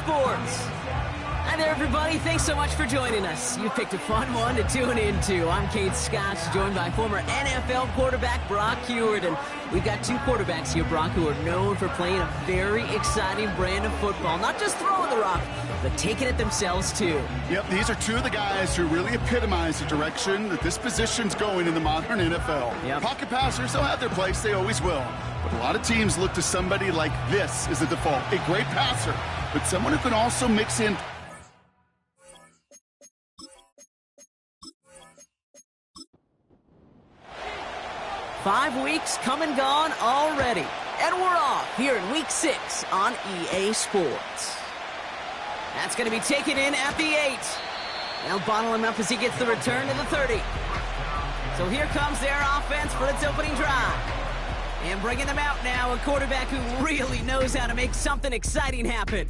Sports. Hi there, everybody. Thanks so much for joining us. You picked a fun one to tune into. I'm Kate Scott, joined by former NFL quarterback Brock Huard. And we've got two quarterbacks here, Brock, who are known for playing a very exciting brand of football. Not just throwing the rock, but taking it themselves, too. Yep, these are two of the guys who really epitomize the direction that this position's going in the modern NFL. Yep. Pocket passers, they'll have their place. They always will. But a lot of teams look to somebody like this as a default. A great passer, but someone who can also mix in... Five weeks come and gone already. And we're off here in Week 6 on EA Sports. That's going to be taken in at the 8. They'll bottle him up as he gets the return to the 30. So here comes their offense for its opening drive. And bringing them out now, a quarterback who really knows how to make something exciting happen.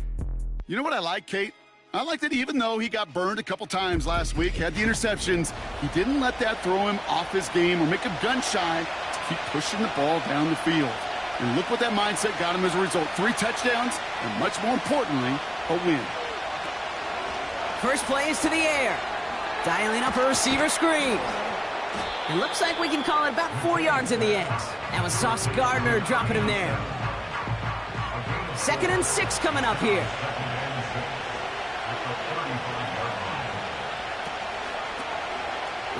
You know what I like, Kate? I like that even though he got burned a couple times last week, had the interceptions, he didn't let that throw him off his game or make him gun-shy to keep pushing the ball down the field. And look what that mindset got him as a result. 3 touchdowns, and much more importantly, a win. First play is to the air. Dialing up a receiver screen. It looks like we can call it about 4 yards in the end. That was Sauce Gardner dropping him there. 2nd and 6 coming up here.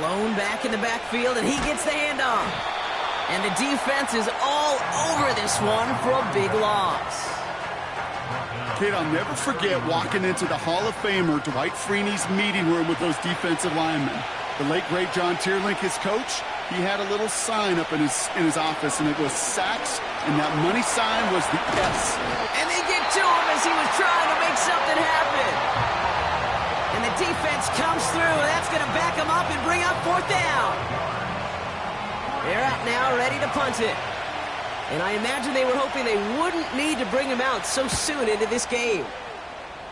Lone back in the backfield, and he gets the handoff. And the defense is all over this one for a big loss. Kate, I'll never forget walking into the Hall of Famer Dwight Freeney's meeting room with those defensive linemen. The late, great John Tierlink, his coach, he had a little sign up in his office, and it was sacks, and that money sign was the S. And they get to him as he was trying to make something happen. And the defense comes through, and that's going to back him up and bring up 4th down. They're out now, ready to punt it. And I imagine they were hoping they wouldn't need to bring him out so soon into this game.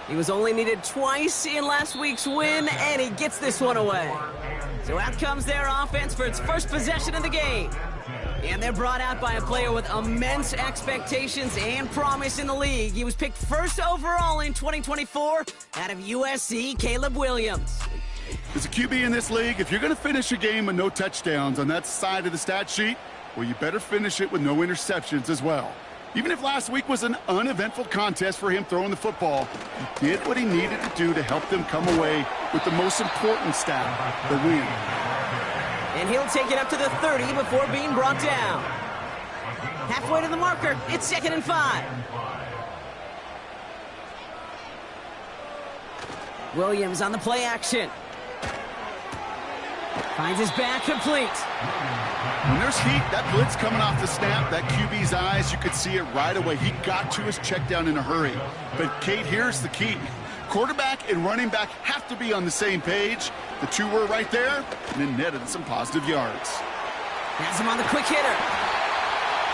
He was only needed twice in last week's win, and he gets this one away. So out comes their offense for its first possession of the game. And they're brought out by a player with immense expectations and promise in the league. He was picked first overall in 2024 out of USC, Caleb Williams. As a QB in this league, if you're going to finish a game with no touchdowns on that side of the stat sheet, well, you better finish it with no interceptions as well. Even if last week was an uneventful contest for him throwing the football, he did what he needed to do to help them come away with the most important stat, the win. And he'll take it up to the 30 before being brought down. Halfway to the marker, it's 2nd and 5. Williams on the play action. Finds his back complete. When there's heat, that blitz coming off the snap, that QB's eyes, you could see it right away. He got to his check down in a hurry. But, Kate, here's the key. Quarterback and running back have to be on the same page. The two were right there, and then netted some positive yards. Has him on the quick hitter.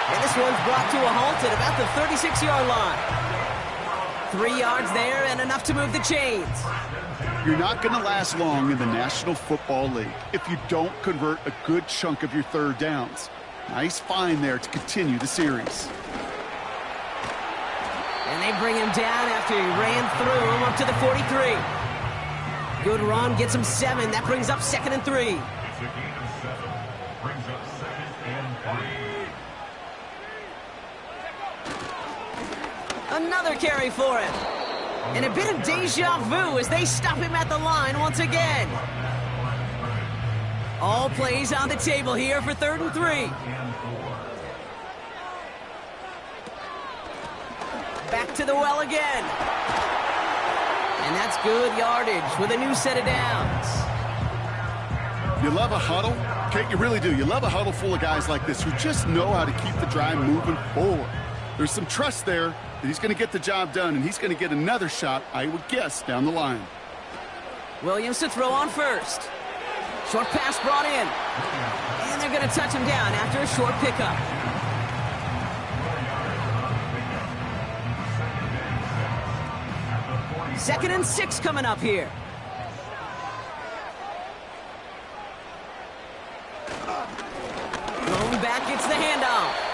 And this one's brought to a halt at about the 36-yard line. 3 yards there and enough to move the chains. You're not going to last long in the National Football League if you don't convert a good chunk of your third downs. Nice find there to continue the series. And they bring him down after he ran through him up to the 43. Good run, gets him 7. That brings up 2nd and 3. Another carry for him. And a bit of deja vu as they stop him at the line once again. All plays on the table here for 3rd and 3. Back to the well again. And that's good yardage with a new set of downs. You love a huddle? Kate, you really do. You love a huddle full of guys like this who just know how to keep the drive moving forward. There's some trust there that he's going to get the job done, and he's going to get another shot, I would guess, down the line. Williams to throw on first. Short pass brought in. And they're going to touch him down after a short pickup. Second and 6 coming up here. Thrown back, gets the handoff.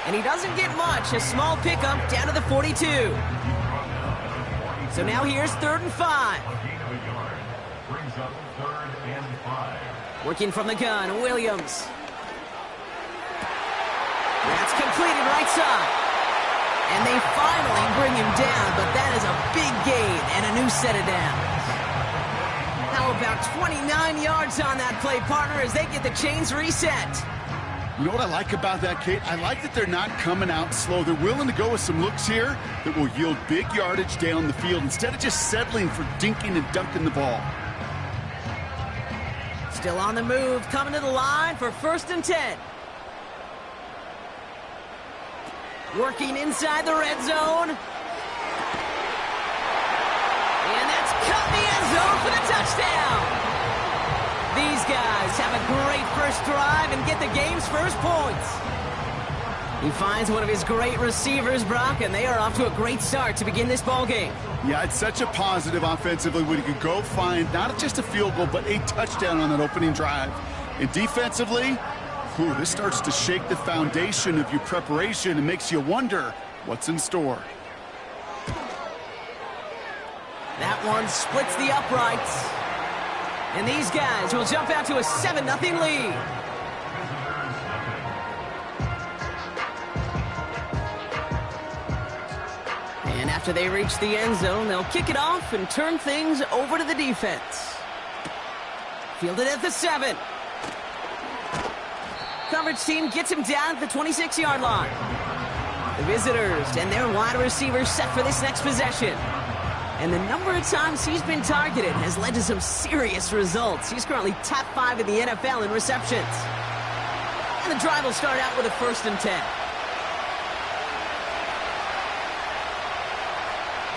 And he doesn't get much. A small pickup down to the 42. So now here's 3rd and 5. Brings up 3rd and 5. Working from the gun, Williams. That's completed right side. And they finally bring him down, but that is a big gain and a new set of downs. How about 29 yards on that play, partner, as they get the chains reset. You know what I like about that, Kate? I like that they're not coming out slow. They're willing to go with some looks here that will yield big yardage down the field instead of just settling for dinking and dunking the ball. Still on the move, coming to the line for 1st and 10. Working inside the red zone. And that's cut in the end zone for the touchdown. These guys have a great first drive and get the game's first points. He finds one of his great receivers, Brock, and they are off to a great start to begin this ball game. Yeah, it's such a positive offensively when you can go find not just a field goal, but a touchdown on that opening drive. And defensively, this starts to shake the foundation of your preparation and makes you wonder what's in store. That one splits the uprights. And these guys will jump out to a 7-0 lead. And after they reach the end zone, they'll kick it off and turn things over to the defense. Fielded at the 7. Coverage team gets him down at the 26-yard line. The visitors and their wide receivers set for this next possession. And the number of times he's been targeted has led to some serious results. He's currently top 5 in the NFL in receptions. And the drive will start out with a 1st and 10.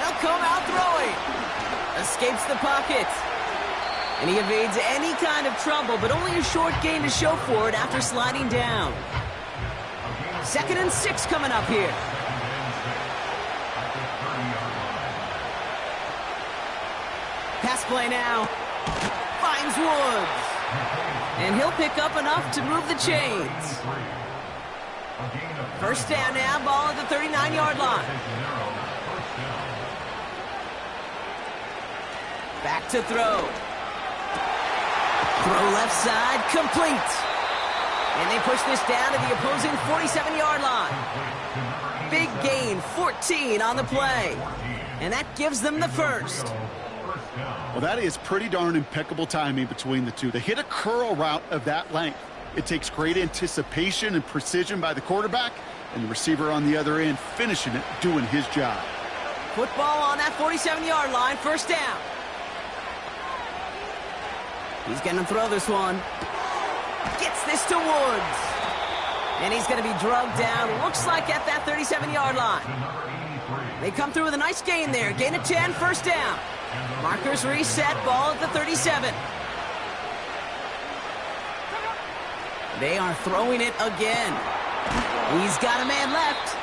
They'll come out throwing. Escapes the pocket. And he evades any kind of trouble, but only a short gain to show for it after sliding down. 2nd and 6 coming up here. Pass play now. Finds Woods. And he'll pick up enough to move the chains. 1st down now, ball at the 39-yard line. Back to throw. Throw left side, complete. And they push this down to the opposing 47-yard line. Big gain, 14 on the play. And that gives them the 1st. Well, that is pretty darn impeccable timing between the two. To hit a curl route of that length, it takes great anticipation and precision by the quarterback, and the receiver on the other end finishing it, doing his job. Football on that 47-yard line, 1st down. He's going to throw this one. Gets this to Woods. And he's going to be drugged down, looks like at that 37-yard line. They come through with a nice gain there. Gain of 10, 1st down. Markers reset, ball at the 37. They are throwing it again. He's got a man left.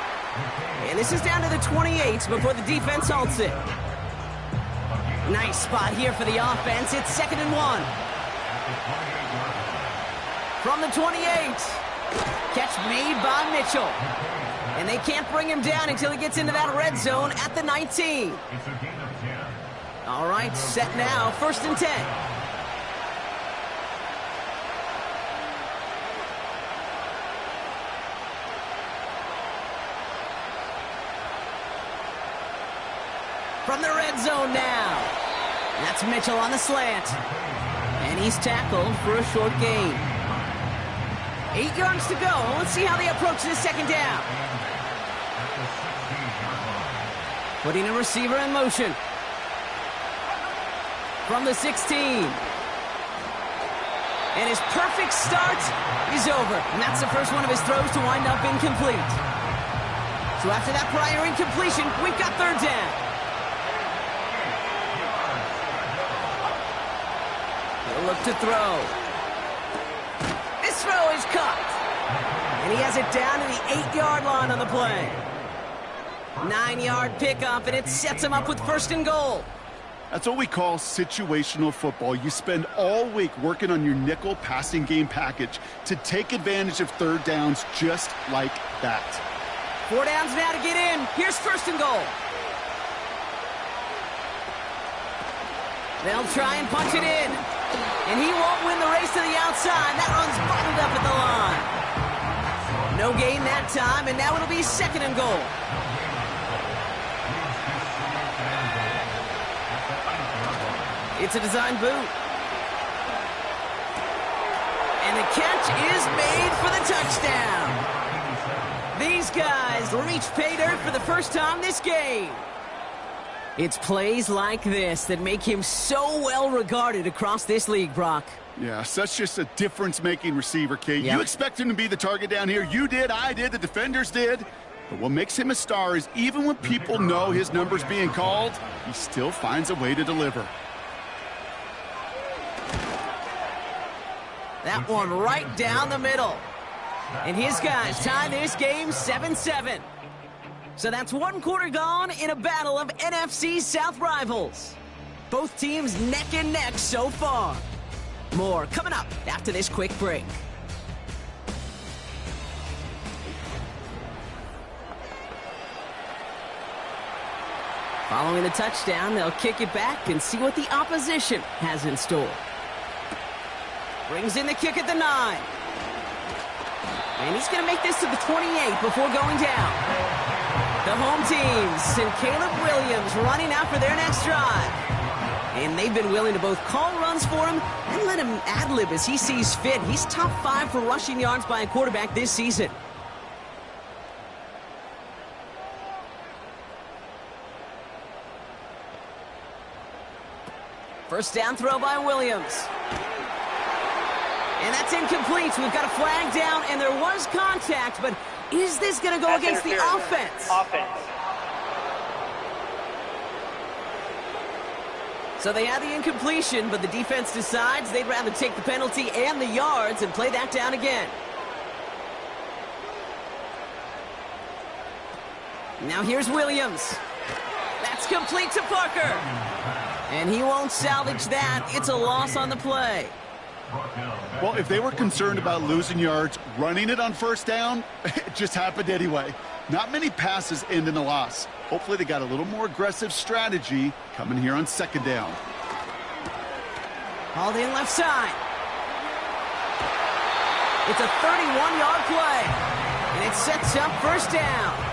And this is down to the 28 before the defense halts it. Nice spot here for the offense. It's 2nd and 1. From the 28. Catch made by Mitchell. And they can't bring him down until he gets into that red zone at the 19. All right, set now, 1st and 10. From the red zone now. That's Mitchell on the slant. And he's tackled for a short gain. 8 yards to go. Let's see how they approach this 2nd down. Putting a receiver in motion. From the 16. And his perfect start is over. And that's the first one of his throws to wind up incomplete. So after that prior incompletion, we've got 3rd down. He'll look to throw. This throw is caught. And he has it down to the 8-yard line on the play. 9-yard pickup, and it sets him up with 1st and goal. That's what we call situational football. You spend all week working on your nickel passing game package to take advantage of 3rd downs just like that. 4 downs now to get in. Here's 1st and goal. They'll try and punch it in. And he won't win the race to the outside. That one's bottled up at the line. No gain that time, and now it'll be 2nd and goal. It's a design boot. And the catch is made for the touchdown. These guys reach pay dirt for the first time this game. It's plays like this that make him so well regarded across this league, Brock. Yeah, such just a difference-making receiver, Kate. Yep. You expect him to be the target down here. You did, I did, the defenders did. But what makes him a star is even when people know his number's being called, he still finds a way to deliver. That one right down the middle. And his guys tie this game 7-7. So that's 1 quarter gone in a battle of NFC South rivals. Both teams neck and neck so far. More coming up after this quick break. Following the touchdown, they'll kick it back and see what the opposition has in store. Brings in the kick at the 9. And he's going to make this to the 28 before going down. The home teams and Caleb Williams running out for their next drive. And they've been willing to both call runs for him and let him ad-lib as he sees fit. He's top 5 for rushing yards by a quarterback this season. First down throw by Williams. And that's incomplete. So we've got a flag down, and there was contact, but is this going to go against the offense? So they had the incompletion, but the defense decides they'd rather take the penalty and the yards and play that down again. Now here's Williams. That's complete to Parker. And he won't salvage that. It's a loss on the play. Well, if they were concerned about losing yards, running it on first down, it just happened anyway. Not many passes end in a loss. Hopefully they got a little more aggressive strategy coming here on 2nd down. Hauled in left side. It's a 31-yard play. And it sets up first down.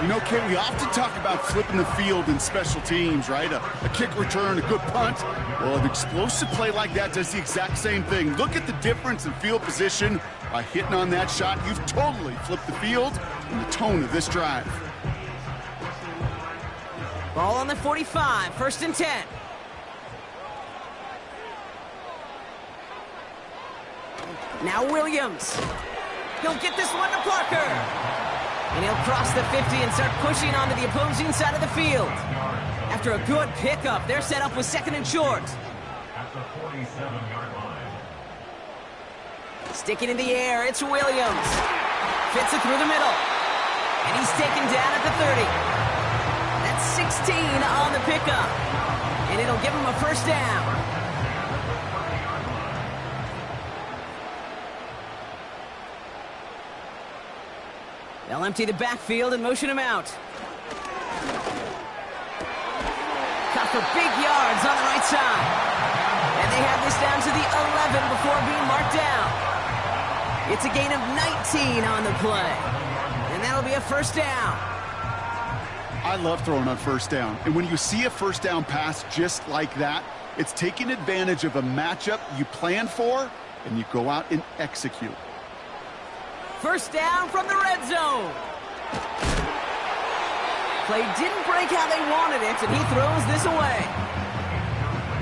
You know, Kate, we often talk about flipping the field in special teams, right? A kick return, a good punt. Well, an explosive play like that does the exact same thing. Look at the difference in field position by hitting on that shot. You've totally flipped the field and the tone of this drive. Ball on the 45, 1st and 10. Now Williams. He'll get this one to Parker. And he'll cross the 50 and start pushing onto the opposing side of the field. After a good pickup, they're set up with 2nd and short. At the 47-yard line. Sticking in the air, it's Williams. Fits it through the middle. And he's taken down at the 30. That's 16 on the pickup. And it'll give him a first down. They'll empty the backfield and motion him out. Cut for big yards on the right side. And they have this down to the 11 before being marked down. It's a gain of 19 on the play. And that'll be a first down. I love throwing on first down. And when you see a first down pass just like that, it's taking advantage of a matchup you plan for, and you go out and execute. First down from the red zone. Play didn't break how they wanted it, and he throws this away.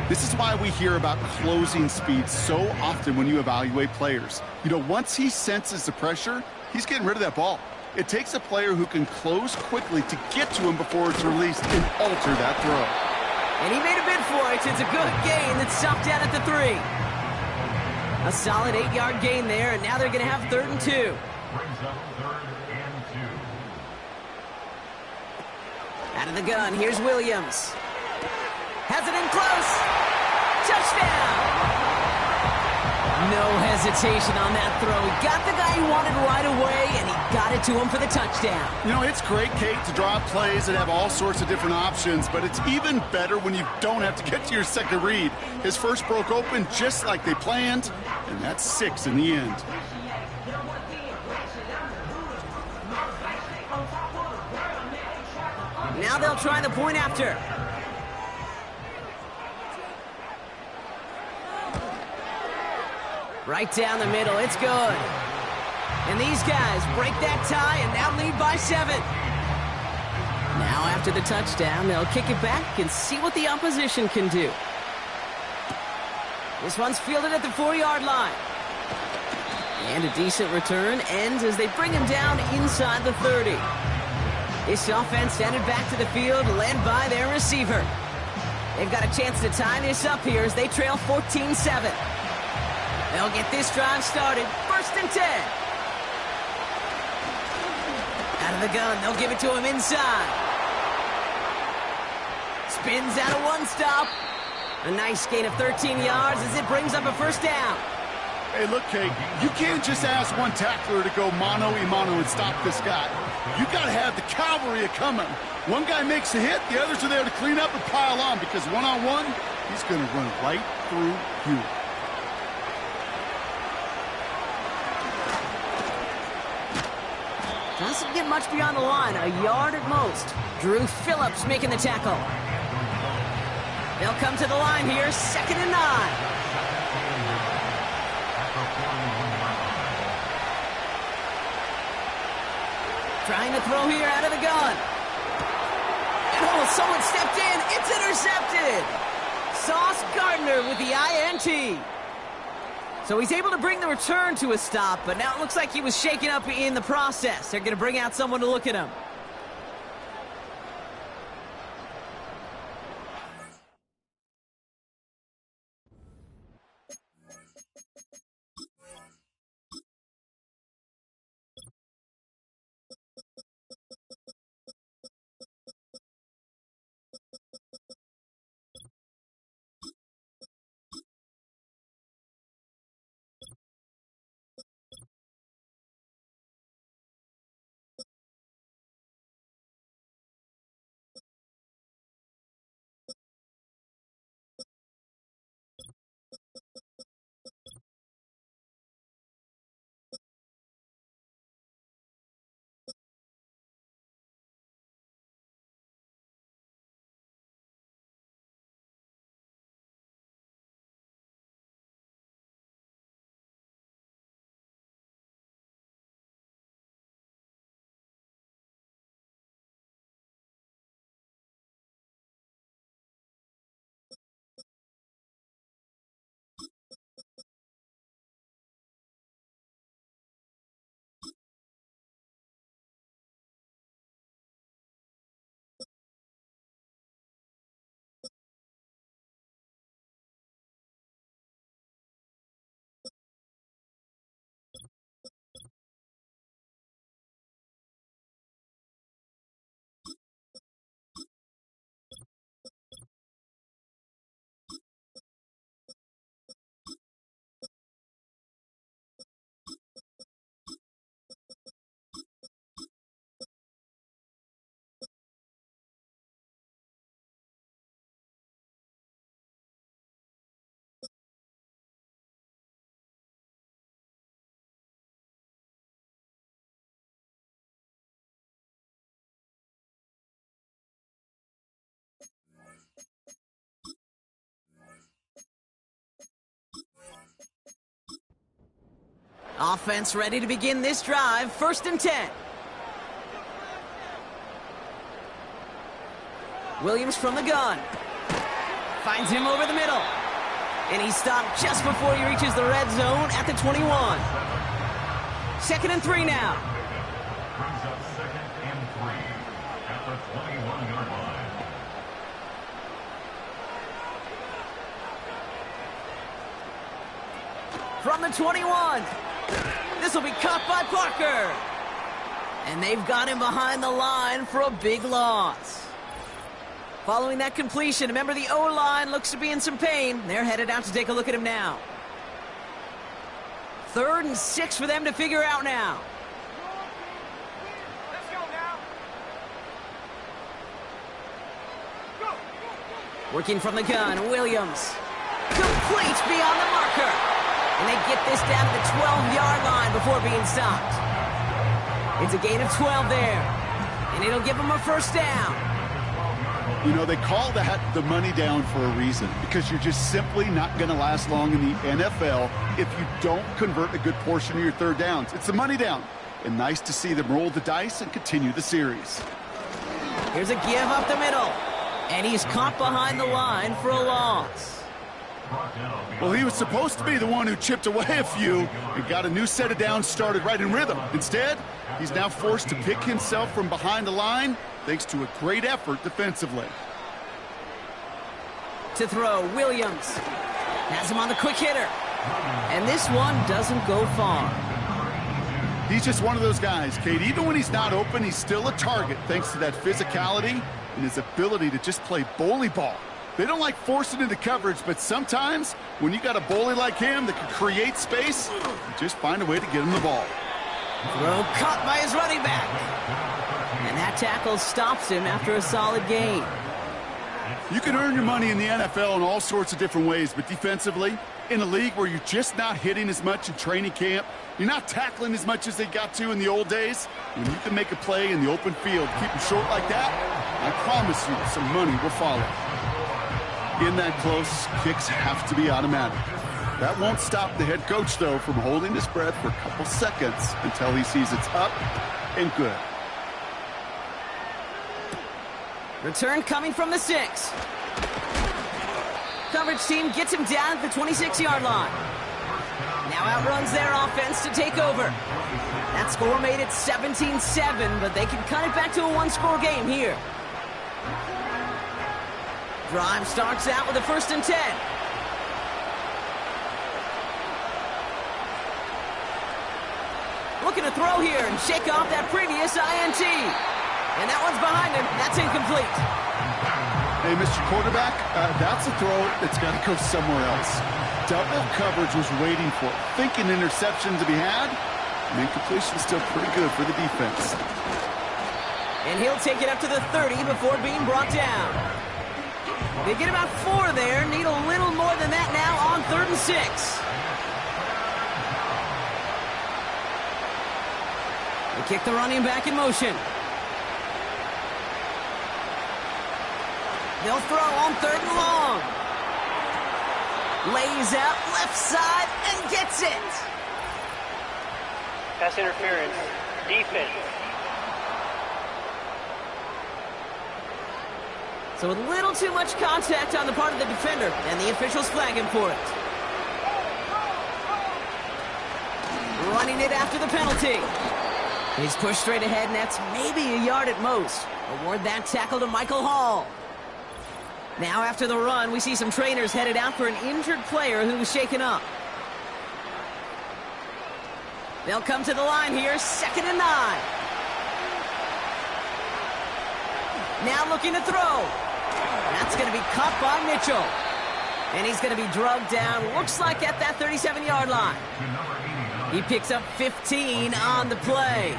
This is why we hear about closing speed so often when you evaluate players. You know, once he senses the pressure, he's getting rid of that ball. It takes a player who can close quickly to get to him before it's released and alter that throw. And he made a bid for it. It's a good gain that's stopped down at the 3. A solid 8-yard gain there, and now they're going to have 3rd and 2. Brings up 3rd and 2. Out of the gun, here's Williams. Has it in close. Touchdown! No hesitation on that throw. He got the guy he wanted right away, and he got it to him for the touchdown. You know, it's great, Kate, to draw plays that have all sorts of different options, but it's even better when you don't have to get to your second read. His first broke open just like they planned, and that's 6 in the end. Now they'll try the point after. Right down the middle, it's good. And these guys break that tie and now lead by 7. Now after the touchdown, they'll kick it back and see what the opposition can do. This one's fielded at the 4-yard line. And a decent return ends as they bring him down inside the 30. This offense headed back to the field, led by their receiver. They've got a chance to tie this up here as they trail 14-7. They'll get this drive started. 1st and 10. Out of the gun, they'll give it to him inside. Spins out of one stop. A nice gain of 13 yards as it brings up a 1st down. Hey, look, Kate, you can't just ask one tackler to go mano-a-mano and stop this guy. You got to have the cavalry coming. One guy makes a hit, the others are there to clean up and pile on, because one-on-one, he's going to run right through you. Doesn't get much beyond the line, a yard at most. Drew Phillips making the tackle. They'll come to the line here, 2nd and 9. Trying to throw here out of the gun. And someone stepped in. It's intercepted. Sauce Gardner with the INT. So he's able to bring the return to a stop, but now it looks like he was shaken up in the process. They're going to bring out someone to look at him. Offense ready to begin this drive. 1st and 10. Williams from the gun. Finds him over the middle. And he's stopped just before he reaches the red zone at the 21. 2nd and 3 now. Brings up 2nd and 3 at the 21-yard line. From the 21. This will be caught by Parker. And they've got him behind the line for a big loss. Following that completion, remember the O-line looks to be in some pain. They're headed out to take a look at him now. 3rd and 6 for them to figure out now. Working from the gun, Williams. Complete beyond the marker. And they get this down to the 12-yard line before being stopped. It's a gain of 12 there. And it'll give them a first down. You know, they call that the money down for a reason, because you're just simply not going to last long in the NFL if you don't convert a good portion of your 3rd downs. It's the money down. And nice to see them roll the dice and continue the series. Here's a give up the middle. And he's caught behind the line for a loss. Well, he was supposed to be the one who chipped away a few and got a new set of downs started right in rhythm. Instead, he's now forced to pick himself from behind the line thanks to a great effort defensively. To throw, Williams. Has him on the quick hitter. And this one doesn't go far. He's just one of those guys, Kate. Even when he's not open, he's still a target thanks to that physicality and his ability to just play bully ball. They don't like forcing into coverage, but sometimes when you got a bully like him that can create space, you just find a way to get him the ball. Throw caught by his running back. And that tackle stops him after a solid gain. You can earn your money in the NFL in all sorts of different ways, but defensively, in a league where you're just not hitting as much in training camp, you're not tackling as much as they got to in the old days, when you can make a play in the open field, keep them short like that, I promise you some money will follow. In that close, kicks have to be automatic. That won't stop the head coach, though, from holding his breath for a couple seconds until he sees it's up and good. Return coming from the 6. Coverage team gets him down at the 26-yard line. Now outruns their offense to take over. That score made it 17-7, but they can cut it back to a one-score game here. Drive starts out with a 1st and 10. Looking to throw here and shake off that previous INT. And that one's behind him. That's incomplete. Hey, Mr. Quarterback, that's a throw that's got to go somewhere else. Double coverage was waiting for it. Thinking interception to be had. And incompletion still pretty good for the defense. And he'll take it up to the 30 before being brought down. They get about 4 there. Need a little more than that now on 3rd and 6. They kick the running back in motion. They'll throw on 3rd and long. Lays out left side and gets it. Pass interference. Defense. So a little too much contact on the part of the defender, and the officials flag him for it. Running it after the penalty. He's pushed straight ahead, and that's maybe a yard at most. Award that tackle to Michael Hall. Now after the run, we see some trainers headed out for an injured player who was shaken up. They'll come to the line here, 2nd and 9. Now looking to throw. That's going to be caught by Mitchell. And he's going to be drugged down, looks like at that 37-yard line. He picks up 15 on the play.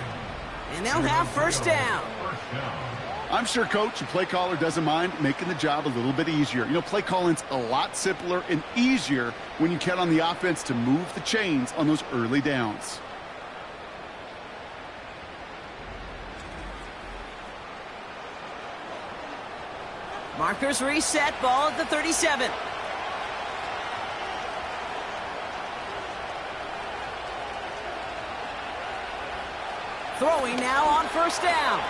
And they'll have 1st down. I'm sure coach and play caller doesn't mind making the job a little bit easier. You know, play calling's a lot simpler and easier when you count on the offense to move the chains on those early downs. Markers reset, ball at the 37. Throwing now on 1st down.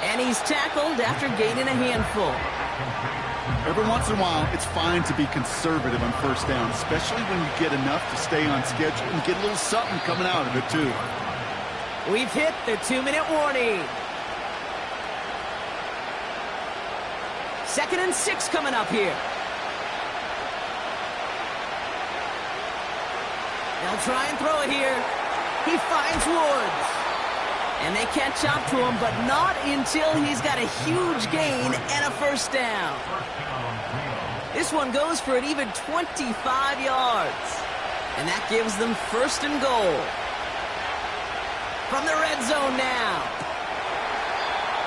And he's tackled after gaining a handful. Every once in a while, it's fine to be conservative on 1st down, especially when you get enough to stay on schedule and get a little something coming out of it, too. We've hit the 2-minute warning. 2nd and 6 coming up here. They'll try and throw it here. He finds Woods. And they catch up to him, but not until he's got a huge gain and a 1st down. This one goes for an even 25 yards. And that gives them 1st and goal. From the red zone now.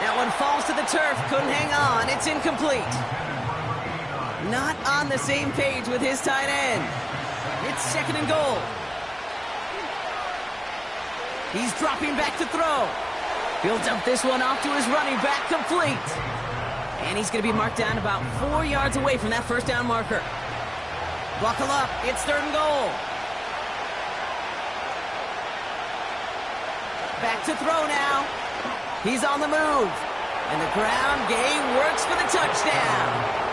That one falls to the turf. Couldn't hang on. It's incomplete. Not on the same page with his tight end. It's 2nd and goal. He's dropping back to throw. He'll dump this one off to his running back, complete. And he's going to be marked down about 4 yards away from that 1st down marker. Buckle up. It's 3rd and goal. Back to throw now. He's on the move. And the ground game works for the touchdown.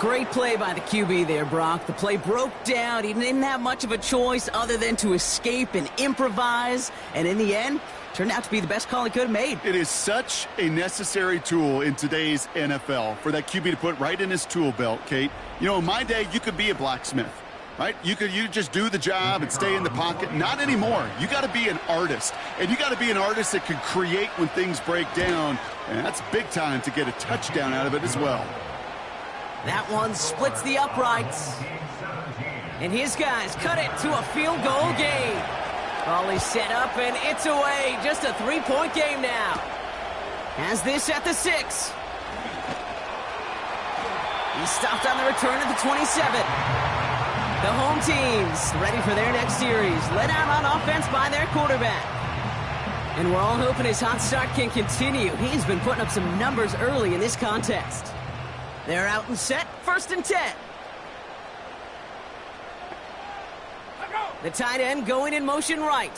Great play by the QB there, Brock. The play broke down. He didn't have much of a choice other than to escape and improvise. And in the end, turned out to be the best call he could have made. It is such a necessary tool in today's NFL for that QB to put right in his tool belt, Kate. You know, in my day, you could be a blacksmith, right? You just do the job and stay in the pocket. Not anymore. You got to be an artist. And you got to be an artist that can create when things break down. And that's big time to get a touchdown out of it as well. That one splits the uprights. And his guys cut it to a field goal game. Ball is set up and it's away. Just a 3-point game now. Has this at the 6. He's stopped on the return at the 27. The home teams ready for their next series. Let out on offense by their quarterback. And we're all hoping his hot start can continue. He's been putting up some numbers early in this contest. They're out and set, 1st and 10. The tight end going in motion right.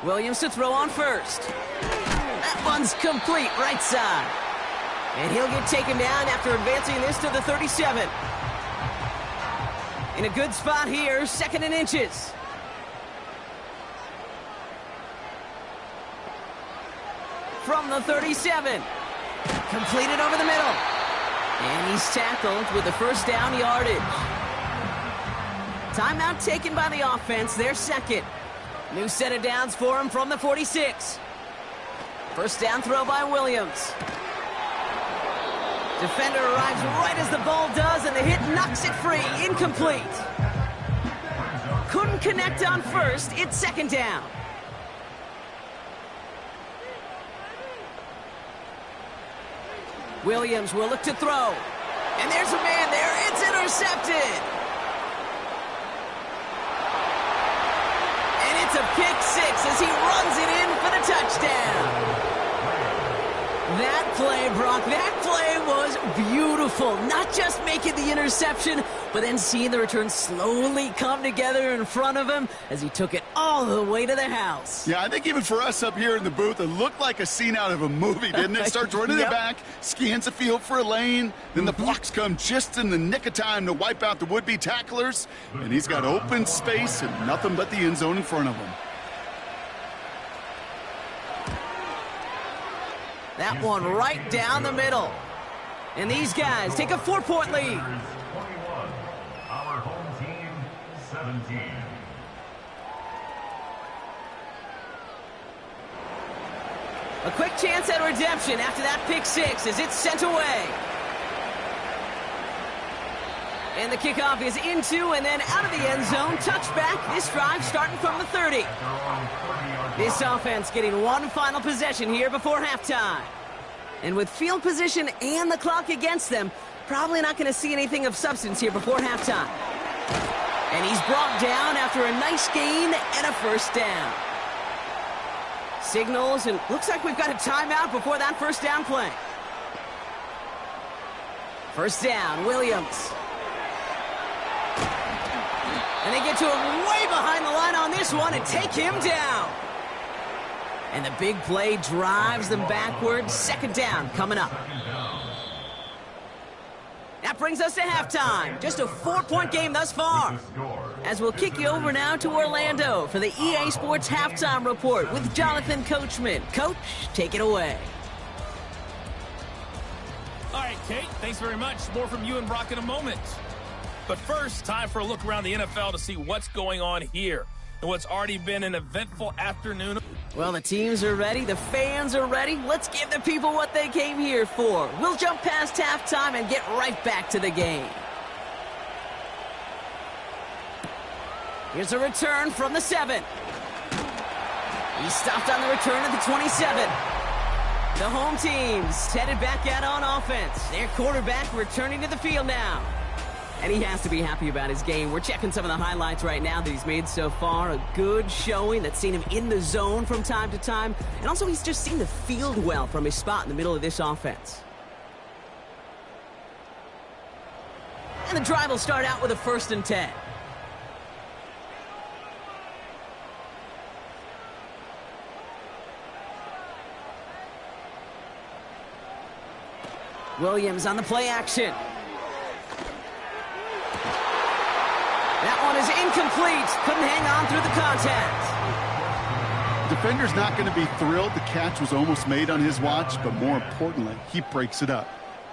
Williams to throw on 1st. That one's complete, right side. And he'll get taken down after advancing this to the 37. In a good spot here, 2nd and inches. From the 37. Completed over the middle. And he's tackled with the 1st down yardage. Timeout taken by the offense, their 2nd. New set of downs for him from the 46. 1st down throw by Williams. Defender arrives right as the ball does, and the hit knocks it free. Incomplete. Couldn't connect on 1st. It's 2nd down. Williams will look to throw. And there's a man there. It's intercepted. And it's a pick 6 as he runs it in for the touchdown. That play, Brock, that play was beautiful. Not just making the interception, but then seeing the return slowly come together in front of him as he took it all the way to the house. Yeah, I think even for us up here in the booth, it looked like a scene out of a movie, didn't it? Starts running Yep. the back, scans the field for a lane, then the blocks come just in the nick of time to wipe out the would-be tacklers, and he's got open space and nothing but the end zone in front of him. That one right down the middle. And these guys take a 4-point lead. 21, our home team, 17. A quick chance at redemption after that pick 6 as it's sent away. And the kickoff is into and then out of the end zone. Touchback. This drive starting from the 30. This offense getting one final possession here before halftime. And with field position and the clock against them, probably not going to see anything of substance here before halftime. And he's brought down after a nice gain and a 1st down. Signals, and looks like we've got a timeout before that 1st down play. 1st down, Williams. And they get to him way behind the line on this one and take him down. And the big play drives them backwards. 2nd down coming up. That brings us to halftime. Just a 4-point game thus far. As we'll kick you over now to Orlando for the EA Sports Halftime Report with Jonathan Coachman. Coach, take it away. All right, Kate, thanks very much. More from you and Brock in a moment. But first, time for a look around the NFL to see what's going on here and what's already been an eventful afternoon. Well, the teams are ready. The fans are ready. Let's give the people what they came here for. We'll jump past halftime and get right back to the game. Here's a return from the 7. He stopped on the return at the 27. The home team's headed back out on offense. Their quarterback returning to the field now. And he has to be happy about his game. We're checking some of the highlights right now that he's made so far. A good showing that's seen him in the zone from time to time. And also he's just seen the field well from his spot in the middle of this offense. And the drive will start out with a 1st and 10. Williams on the play action. That one is incomplete. Couldn't hang on through the contact. Defender's not going to be thrilled the catch was almost made on his watch, but more importantly, he breaks it up.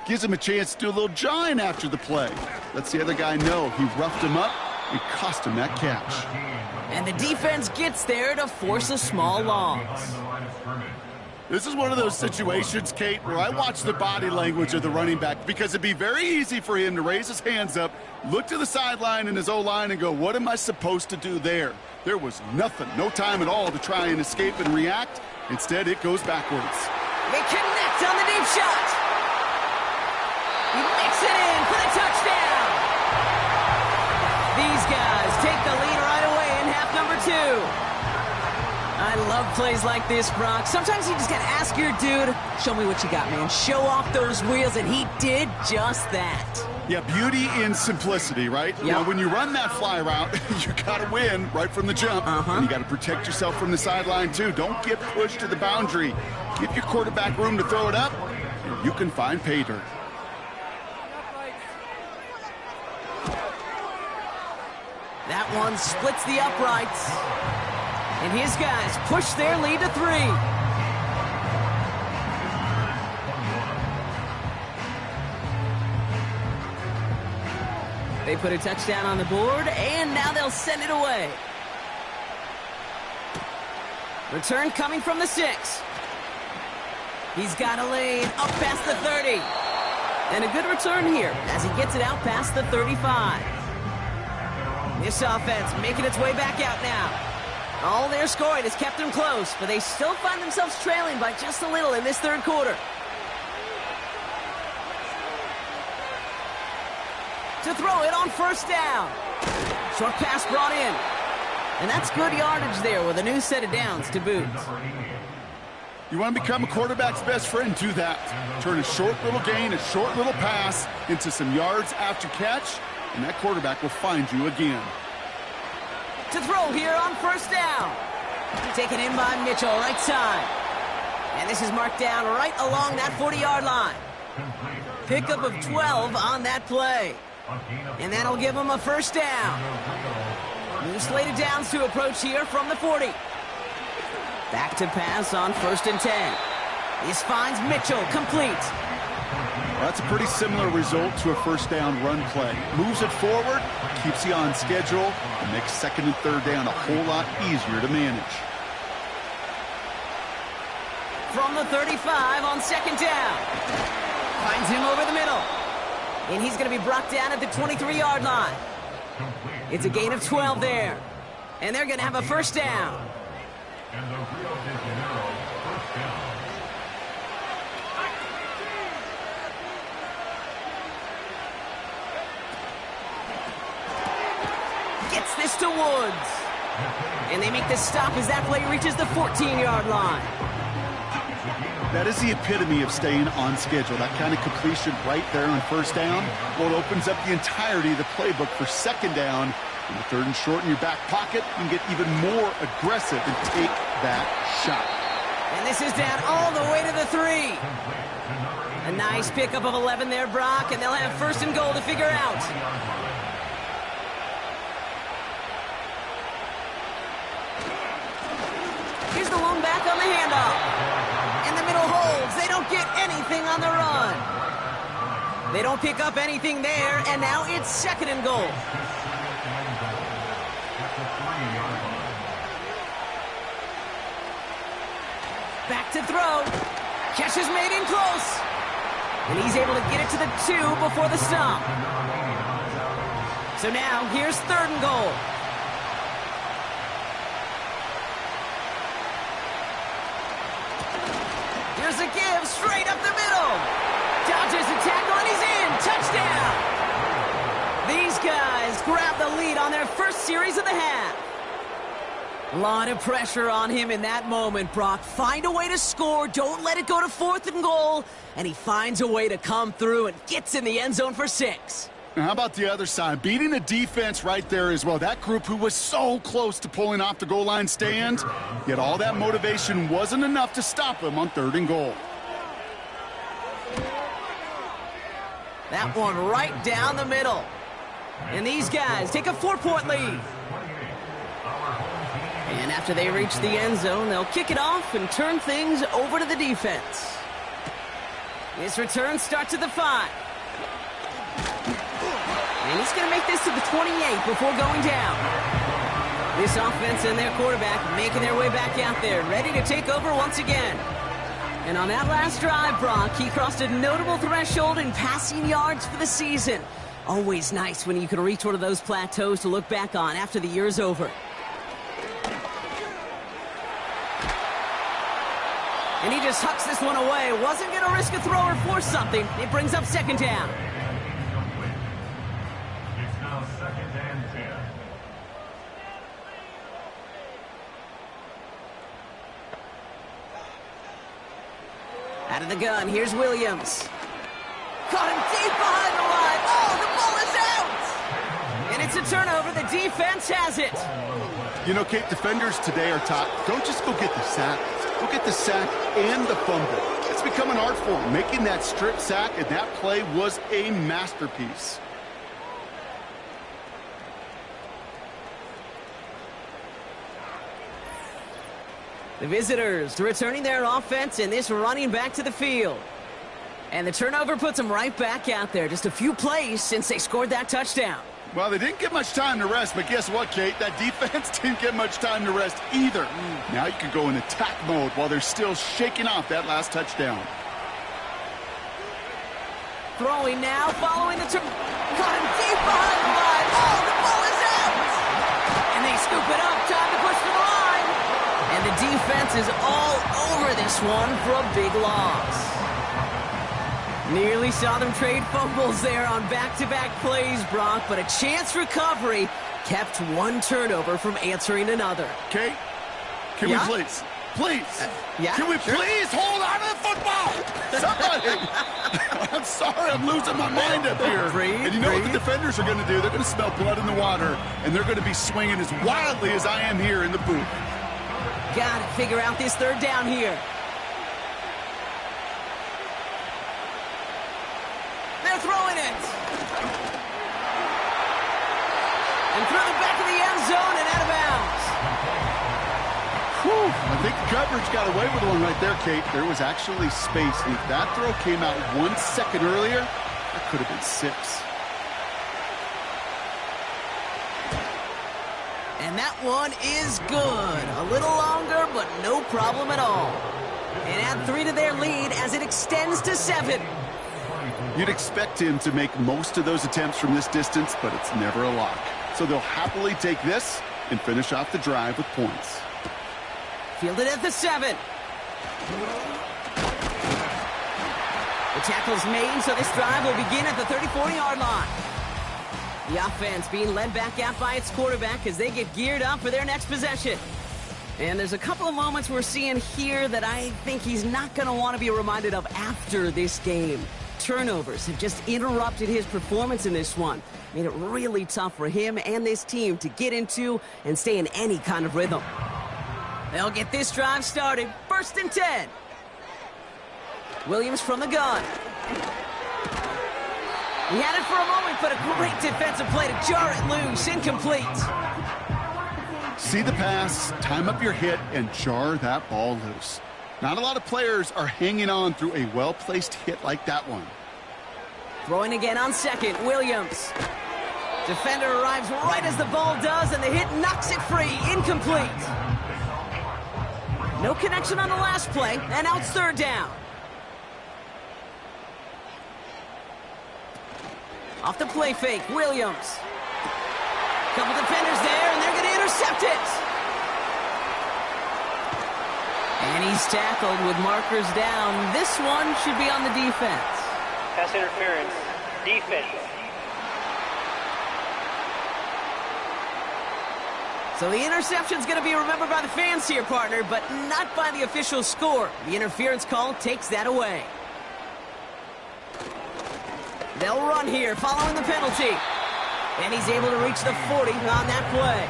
Gives him a chance to do a little jawing after the play. Lets the other guy know he roughed him up and cost him that catch. And the defense gets there to force a small loss. This is one of those situations, Kate, where I watch the body language of the running back because it'd be very easy for him to raise his hands up, look to the sideline in his O-line and go, what am I supposed to do there? There was nothing, no time at all to try and escape and react. Instead, it goes backwards. They connect on the deep shot. He mixes it in for the touchdown. These guys take the lead right away in half number 2. I love plays like this, Brock. Sometimes you just got to ask your dude, show me what you got, man. Show off those wheels, and he did just that. Yeah, beauty in simplicity, right? Yep. Now, when you run that fly route, you got to win right from the jump. And you got to protect yourself from the sideline, too. Don't get pushed to the boundary. Give your quarterback room to throw it up, and you can find pay dirt. That one splits the uprights. And his guys push their lead to 3. They put a touchdown on the board, and now they'll send it away. Return coming from the 6. He's got a lane up past the 30. And a good return here as he gets it out past the 35. This offense making its way back out now. All their scoring has kept them close, but they still find themselves trailing by just a little in this 3rd quarter. To throw it on 1st down. Short pass brought in. And that's good yardage there with a new set of downs to boot. You want to become a quarterback's best friend, do that. Turn a short little gain, a short little pass into some yards after catch, and that quarterback will find you again. To throw here on 1st down. Taken in by Mitchell, right side. And this is marked down right along that 40-yard line. Pickup of 12 on that play. And that'll give them a 1st down. New slated downs to approach here from the 40. Back to pass on 1st and 10. This finds Mitchell, complete. Well, that's a pretty similar result to a 1st down run play. Moves it forward, keeps you on schedule, and makes 2nd and 3rd down a whole lot easier to manage. From the 35 on 2nd down. Finds him over the middle. And he's going to be brought down at the 23-yard line. It's a gain of 12 there. And they're going to have a 1st down. And the Rio de Janeiro 1st down. Gets this to Woods. And they make the stop as that play reaches the 14-yard line. That is the epitome of staying on schedule. That kind of completion right there on 1st down. Well, it opens up the entirety of the playbook for 2nd down. In the 3rd and short in your back pocket, you can get even more aggressive and take that shot. And this is down all the way to the 3. A nice pickup of 11 there, Brock, and they'll have 1st and goal to figure out. Here's the lone back on the handoff. In the middle holds. They don't get anything on the run. They don't pick up anything there, and now it's 2nd and goal. Back to throw. Catch is made in close. And he's able to get it to the 2 before the stop. So now here's 3rd and goal. delivers a give straight up the middle. Dodges the tackle, and he's in. Touchdown. These guys grab the lead on their first series of the half. A lot of pressure on him in that moment, Brock. Find a way to score. Don't let it go to 4th and goal. And he finds a way to come through and gets in the end zone for 6. Now, how about the other side? Beating the defense right there as well. That group who was so close to pulling off the goal line stand, yet all that motivation wasn't enough to stop him on 3rd and goal. That one right down the middle. And these guys take a 4-point lead. And after they reach the end zone, they'll kick it off and turn things over to the defense. His return starts at the 5. And he's going to make this to the 28 before going down. This offense and their quarterback making their way back out there, ready to take over once again. And on that last drive, Brock, he crossed a notable threshold in passing yards for the season. Always nice when you can reach one of those plateaus to look back on after the year's over. And he just hucks this one away. Wasn't going to risk a throw or force something. It brings up 2nd down. It's now 2nd and 10. Out of the gun, here's Williams. Caught him deep behind the line. Oh, the ball is out! And it's a turnover. The defense has it. You know, Kate, defenders today are taught, don't just go get the sack. Go get the sack and the fumble. It's become an art form. Making that strip sack, and that play was a masterpiece. The visitors returning their offense and this running back to the field. And the turnover puts them right back out there. Just a few plays since they scored that touchdown. Well, they didn't get much time to rest, but guess what, Kate? That defense didn't get much time to rest either. Now you can go in attack mode while they're still shaking off that last touchdown. Throwing now, following the turn. Caught him deep behind the line. Oh, the ball is out! And they scoop it up. Time to push to the line. And the defense is all over this one for a big loss. Nearly saw them trade fumbles there on back-to-back plays, Brock, but a chance recovery kept one turnover from answering another. Kate, can we please? Yeah, can we sure. please hold on to the football? Somebody! I'm sorry, I'm losing my mind up here. And you know what the defenders are going to do? They're going to smell blood in the water, and they're going to be swinging as wildly as I am here in the booth. Got to figure out this 3rd down here. They're throwing it. And through the back of the end zone and out of bounds. Whew. I think coverage got away with one right there, Kate. There was actually space. And if that throw came out 1 second earlier, that could have been 6. And that one is good. A little longer, but no problem at all. And add 3 to their lead as it extends to 7. You'd expect him to make most of those attempts from this distance, but it's never a lock. So they'll happily take this and finish off the drive with points. Fielded at the 7. The tackle's made, so this drive will begin at the 34-yard line. The offense being led back out by its quarterback as they get geared up for their next possession. And there's a couple of moments we're seeing here that I think he's not going to want to be reminded of after this game. Turnovers have just interrupted his performance in this one. Made it really tough for him and this team to get into and stay in any kind of rhythm. They'll get this drive started. 1st and 10. Williams from the gun. He had it for a moment, but a great defensive play to jar it loose. Incomplete. See the pass, time up your hit, and jar that ball loose. Not a lot of players are hanging on through a well-placed hit like that one. Throwing again on 2nd, Williams. Defender arrives right as the ball does, and the hit knocks it free. Incomplete. No connection on the last play, and now it's 3rd down. Off the play fake, Williams. Couple defenders there, and they're going to intercept it. And he's tackled with markers down. This one should be on the defense. Pass interference. Defense. So the interception's going to be remembered by the fans here, partner, but not by the official score. The interference call takes that away. They'll run here following the penalty. And he's able to reach the 40 on that play.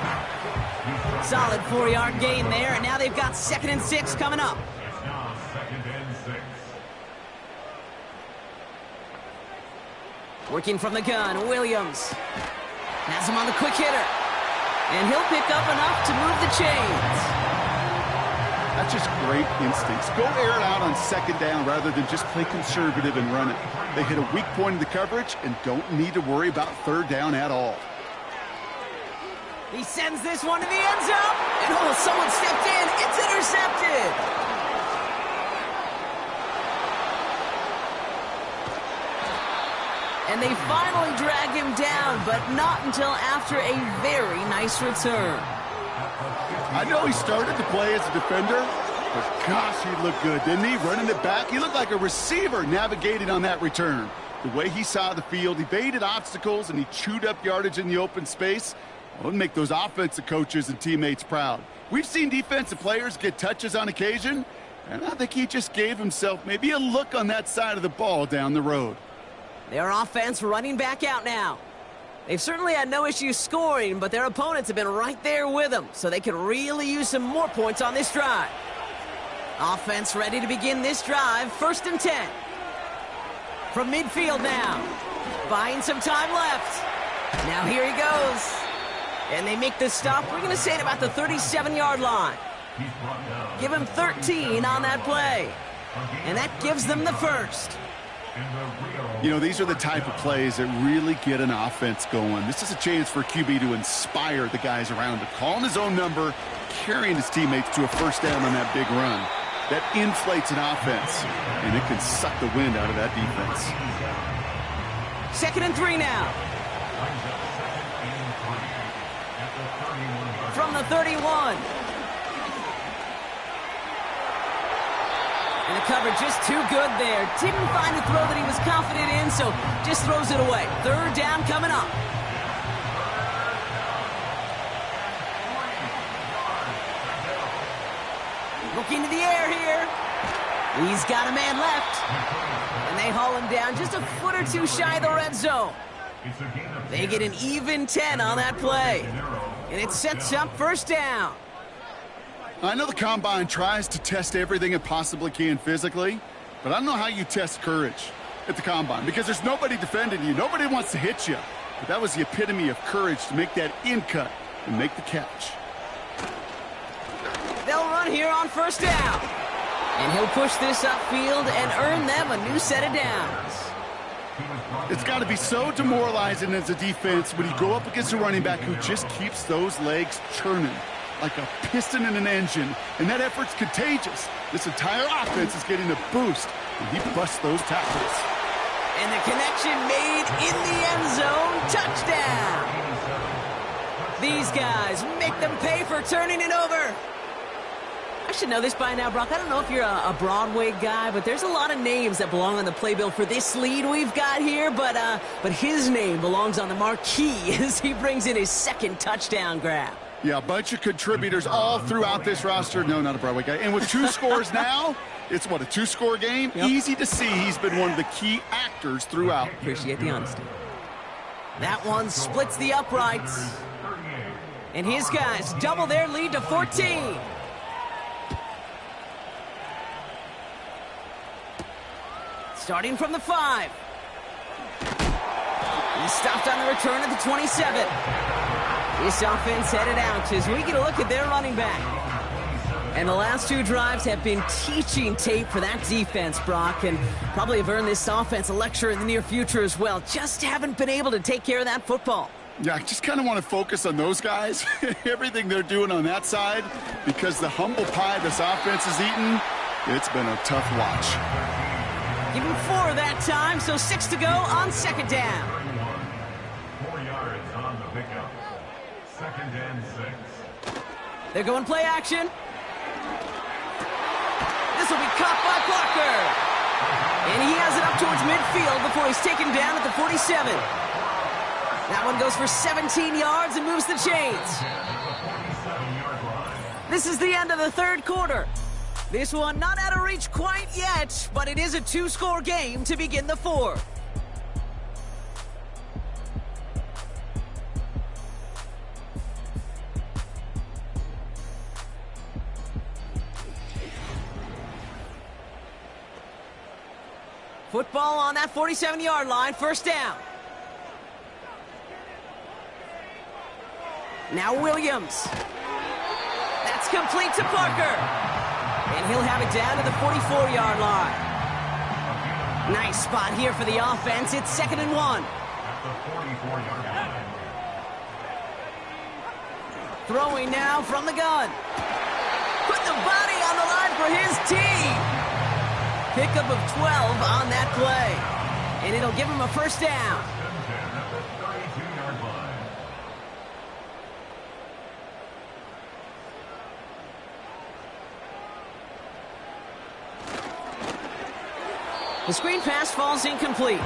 Solid 4-yard gain there, and now they've got 2nd and 6 coming up. It's now 2nd and 6. Working from the gun, Williams has him on the quick hitter. And he'll pick up enough to move the chains. That's just great instincts. Go air it out on 2nd down rather than just play conservative and run it. They hit a weak point in the coverage and don't need to worry about 3rd down at all. He sends this one to the end zone. And oh, someone stepped in. It's intercepted. And they finally drag him down, but not until after a very nice return. I know he started to play as a defender, but gosh, he looked good, didn't he? Running it back, he looked like a receiver navigating on that return. The way he saw the field, evaded obstacles, and he chewed up yardage in the open space. It would make those offensive coaches and teammates proud. We've seen defensive players get touches on occasion, and I think he just gave himself maybe a look on that side of the ball down the road. Their offense running back out now. They've certainly had no issues scoring, but their opponents have been right there with them, so they could really use some more points on this drive. Offense ready to begin this drive, 1st and 10. From midfield now. Buying some time left. Now here he goes. And they make the stop, we're going to say at about the 37-yard line. Give him 13 on that play. And that gives them the first. You know, these are the type of plays that really get an offense going. This is a chance for QB to inspire the guys around him. Calling his own number, carrying his teammates to a 1st down on that big run. That inflates an offense, and it can suck the wind out of that defense. 2nd and 3 now. From the 31. And the cover just too good there. Didn't find a throw that he was confident in, so just throws it away. 3rd down coming up. Looking to the air here. He's got a man left. And they haul him down just a foot or two shy of the red zone. They get an even 10 on that play. And it sets up 1st down. I know the Combine tries to test everything it possibly can physically, but I don't know how you test courage at the Combine because there's nobody defending you. Nobody wants to hit you. But that was the epitome of courage to make that in cut and make the catch. They'll run here on 1st down. And he'll push this upfield and earn them a new set of downs. It's got to be so demoralizing as a defense when you go up against a running back who just keeps those legs churning like a piston in an engine, and that effort's contagious. This entire offense is getting a boost, and he busts those tackles. And the connection made in the end zone. Touchdown! These guys make them pay for turning it over. I should know this by now, Brock. I don't know if you're a Broadway guy, but there's a lot of names that belong on the playbill for this lead we've got here, but his name belongs on the marquee as he brings in his 2nd touchdown grab. Yeah, a bunch of contributors all throughout this roster. No, not a Broadway guy. And with 2 scores now, it's what, a 2-score game? Yep. Easy to see he's been one of the key actors throughout. Appreciate the honesty. That one splits the uprights. And his guys double their lead to 14. Starting from the 5. He stopped on the return at the 27. This offense headed out as we get a look at their running back. And the last 2 drives have been teaching tape for that defense, Brock, and probably have earned this offense a lecture in the near future as well. Just haven't been able to take care of that football. Yeah, I just kind of want to focus on those guys, everything they're doing on that side, because the humble pie this offense is eating, it's been a tough watch. Give him 4 that time, so 6 to go on 2nd down. 4 yards on the pickup. 2nd and 6. They're going play action. This will be caught by Parker. And he has it up towards midfield before he's taken down at the 47. That one goes for 17 yards and moves the chains. This is the end of the third quarter. This one not out of reach quite yet, but it is a two-score game to begin the fourth. Football on that 47-yard line, first down. Now Williams. That's complete to Parker. And he'll have it down to the 44-yard line. Nice spot here for the offense. It's 2nd and 1. Throwing now from the gun. Put the body on the line for his team. Pickup of 12 on that play. And it'll give him a first down. The screen pass falls incomplete.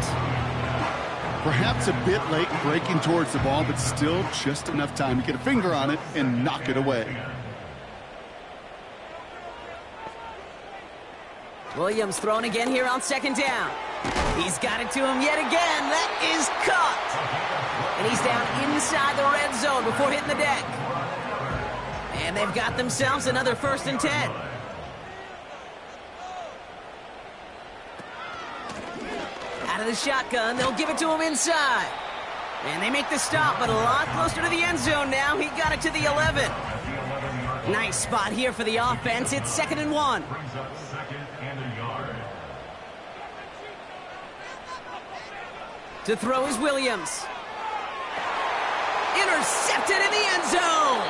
Perhaps a bit late breaking towards the ball, but still just enough time to get a finger on it and knock it away. Williams throwing again here on 2nd down. He's got it to him yet again. That is caught. And he's down inside the red zone before hitting the deck. And they've got themselves another 1st and 10. Out of the shotgun, they'll give it to him inside. And they make the stop, but a lot closer to the end zone now. He got it to the 11. Nice spot here for the offense. It's 2nd and 1. To throw is Williams. Intercepted in the end zone.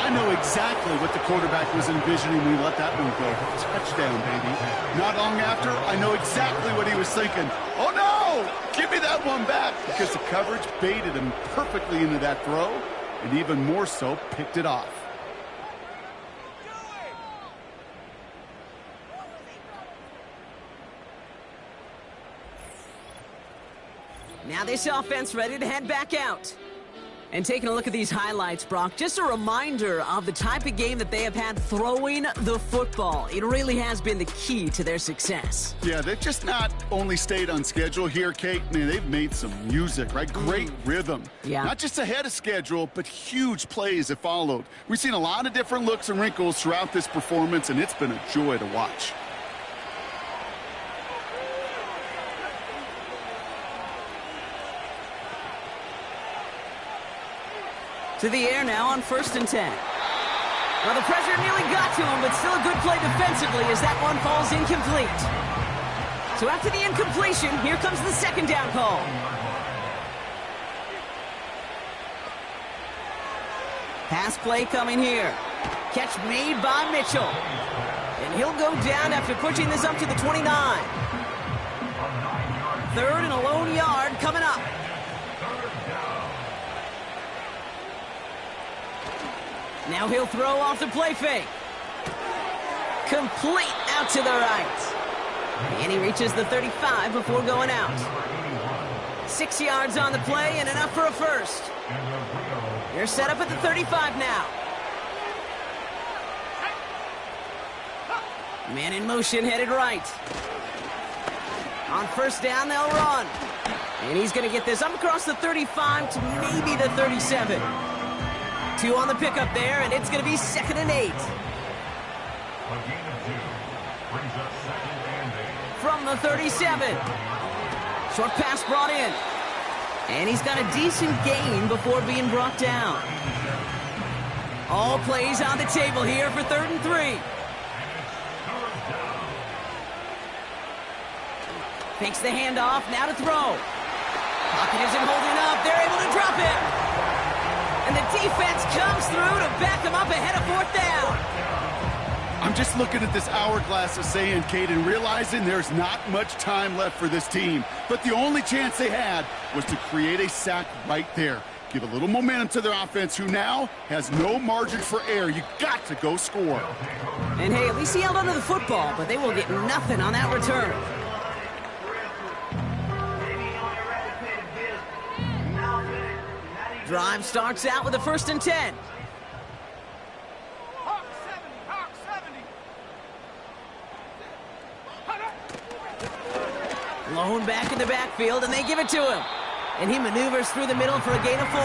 I know exactly what the quarterback was envisioning when he let that one go. Touchdown, baby. Not long after, I know exactly what he was thinking. Oh, no! Give me that one back, because the coverage baited him perfectly into that throw, and even more so, picked it off. Now this offense ready to head back out. And taking a look at these highlights, Brock, just a reminder of the type of game that they have had throwing the football. It really has been the key to their success. Yeah, they've just not only stayed on schedule here, Kate. Man, they've made some music, right? Great rhythm. Yeah. Not just ahead of schedule, but huge plays have followed. We've seen a lot of different looks and wrinkles throughout this performance, and it's been a joy to watch. To the air now on 1st and 10. Well, the pressure nearly got to him, but still a good play defensively as that one falls incomplete. So after the incompletion, here comes the 2nd down call. Pass play coming here. Catch made by Mitchell. And he'll go down after pushing this up to the 29. 3rd and a lone yard coming up. Now he'll throw off the play fake. Complete out to the right. And he reaches the 35 before going out. 6 yards on the play and enough for a first. They're set up at the 35 now. Man in motion headed right. On 1st down, they'll run. And he's going to get this up across the 35 to maybe the 37. 2 on the pickup there, and it's going to be 2nd and 8. From the 37. Short pass brought in. And he's got a decent gain before being brought down. All plays on the table here for 3rd and 3. Takes the handoff, now to throw. Pocket isn't holding up, they're able to drop it. And the defense comes through to back him up ahead of 4th down. I'm just looking at this hourglass of saying, Kate, and realizing there's not much time left for this team. But the only chance they had was to create a sack right there. Give a little momentum to their offense, who now has no margin for error. You got to go score. And hey, at least he held onto the football, but they will get nothing on that return. Drive starts out with a 1st and 10. Lone back in the backfield, and they give it to him. And he maneuvers through the middle for a gain of 4.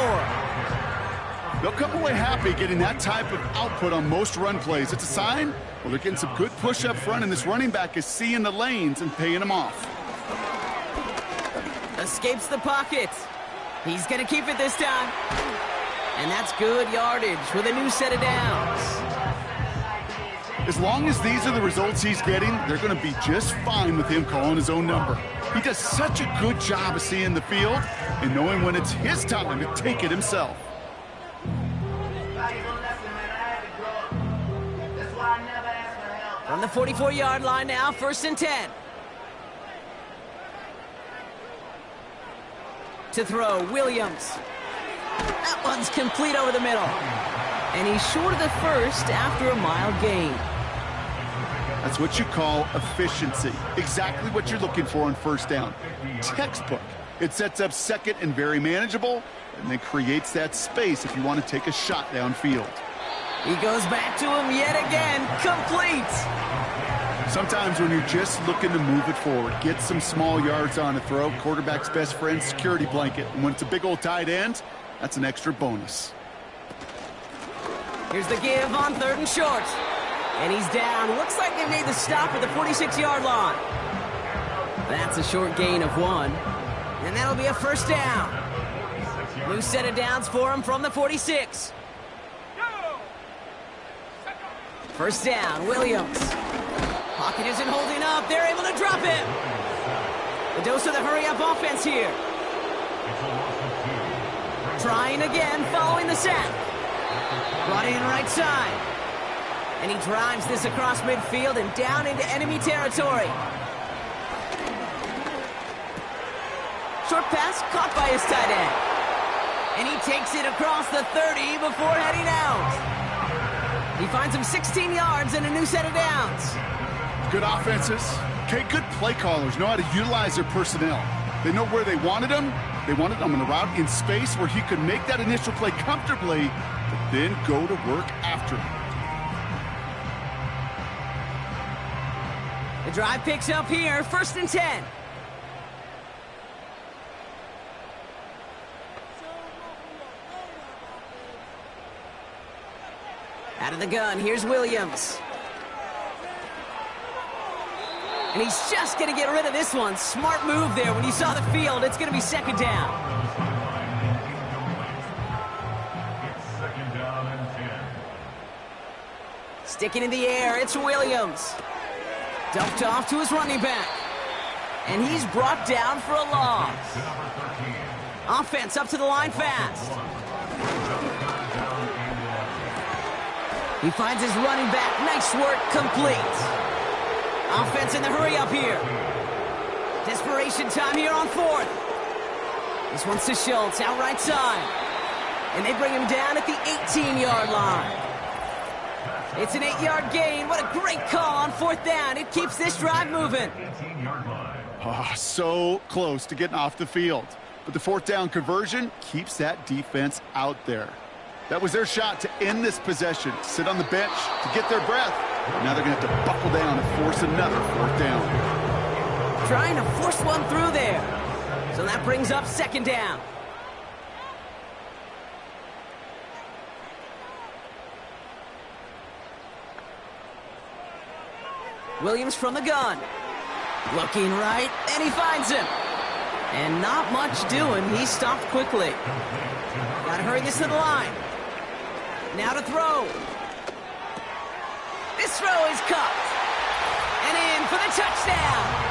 They'll come away happy getting that type of output on most run plays. It's a sign, well, they're getting some good push up front, and this running back is seeing the lanes and paying them off. Escapes the pocket. He's going to keep it this time. And that's good yardage with a new set of downs. As long as these are the results he's getting, they're going to be just fine with him calling his own number. He does such a good job of seeing the field and knowing when it's his time to take it himself. From the 44-yard line now, 1st and 10. To throw, Williams. That one's complete over the middle. And he's short of the first after a mild gain. That's what you call efficiency. Exactly what you're looking for on 1st down. Textbook. It sets up 2nd and very manageable, and then creates that space if you want to take a shot downfield. He goes back to him yet again. Complete. Sometimes when you're just looking to move it forward, get some small yards on a throw, quarterback's best friend, security blanket. And when it's a big old tight end, that's an extra bonus. Here's the give on 3rd and short. And he's down. Looks like they made the stop at the 46-yard line. That's a short gain of 1. And that'll be a 1st down. New set of downs for him from the 46. 1st down, Williams. Pocket isn't holding up. They're able to drop him. The dose of the hurry-up offense here. Trying again, following the sack. Brought in right side. And he drives this across midfield and down into enemy territory. Short pass caught by his tight end. And he takes it across the 30 before heading out. He finds him 16 yards and a new set of downs. Good offenses. Okay, good play callers know how to utilize their personnel. They know where they wanted him. They wanted him on a route in space where he could make that initial play comfortably, but then go to work after him. The drive picks up here, 1st and 10. Out of the gun, here's Williams. And he's just going to get rid of this one. Smart move there when he saw the field. It's going to be 2nd down. It's 2nd down and 10. Sticking in the air, it's Williams. Dumped off to his running back. And he's brought down for a loss. Offense up to the line fast. He finds his running back. Nice work, complete. Offense in the hurry up here. Desperation time here on 4th. This one's to Schultz, out right side. And they bring him down at the 18-yard line. It's an 8-yard gain. What a great call on 4th down. It keeps this drive moving. Oh, so close to getting off the field. But the 4th down conversion keeps that defense out there. That was their shot to end this possession. Sit on the bench to get their breath. Now they're going to have to buckle down and force another 4th down. Trying to force one through there. So that brings up 2nd down. Williams from the gun. Looking right, and he finds him. And not much doing. He stopped quickly. Got to hurry this to the line. Now to throw. This throw is caught. And in for the touchdown.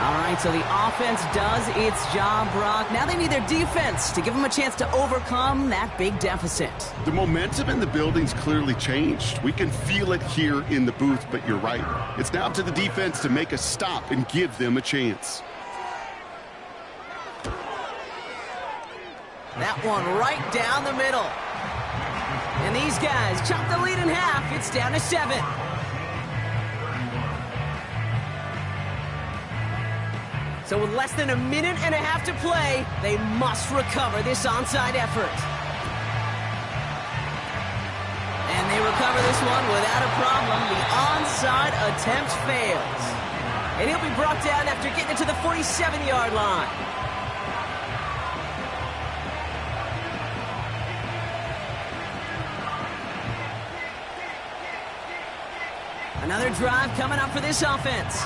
All right, so the offense does its job, Brock. Now they need their defense to give them a chance to overcome that big deficit. The momentum in the building's clearly changed. We can feel it here in the booth, but you're right. It's now up to the defense to make a stop and give them a chance. That one right down the middle. And these guys chop the lead in half. It's down to 7. So with less than a minute and a half to play, they must recover this onside effort. And they recover this one without a problem. The onside attempt fails. And he'll be brought down after getting it to the 47-yard line. Another drive coming up for this offense.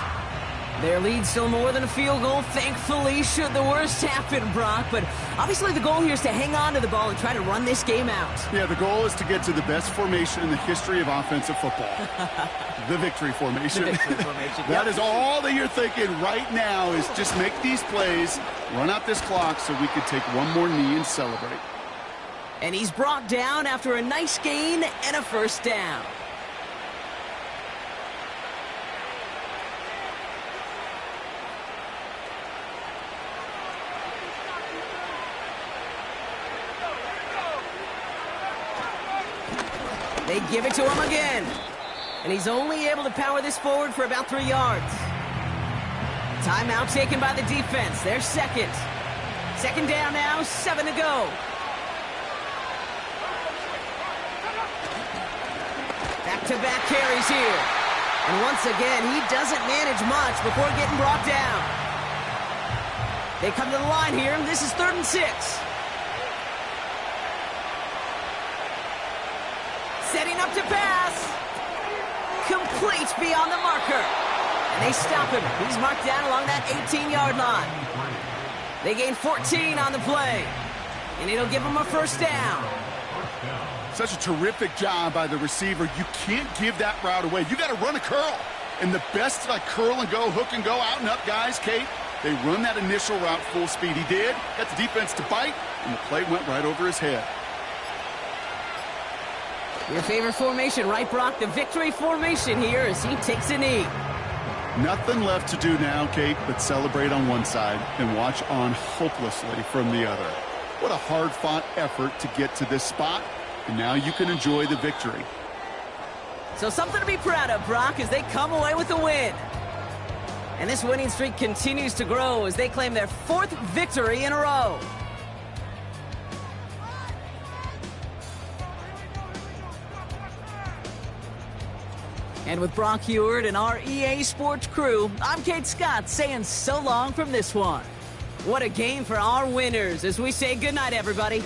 Their lead's still more than a field goal, thankfully, should the worst happen, Brock. But obviously the goal here is to hang on to the ball and try to run this game out. Yeah, the goal is to get to the best formation in the history of offensive football. The victory formation. The victory formation. That is all that you're thinking right now is just make these plays, run out this clock so we could take one more knee and celebrate. And he's brought down after a nice gain and a first down. They give it to him again. And he's only able to power this forward for about 3 yards. Timeout taken by the defense. They're second. Second down now, 7 to go. Back-to-back carries here. And once again, he doesn't manage much before getting brought down. They come to the line here. This is 3rd and 6. Setting up to pass. Complete beyond the marker. And they stop him. He's marked down along that 18-yard line. They gain 14 on the play. And it'll give them a first down. Such a terrific job by the receiver. You can't give that route away. You got to run a curl. And the best like curl and go, hook and go, out and up guys, Kate, they run that initial route full speed. He did. Got the defense to bite, and the play went right over his head. Your favorite formation, right, Brock? The victory formation here as he takes a knee. Nothing left to do now, Kate, but celebrate on one side and watch on hopelessly from the other. What a hard-fought effort to get to this spot, and now you can enjoy the victory. So something to be proud of, Brock, as they come away with a win. And this winning streak continues to grow as they claim their 4th victory in a row. And with Brock Heward and our EA Sports crew, I'm Kate Scott saying so long from this one. What a game for our winners as we say goodnight, everybody.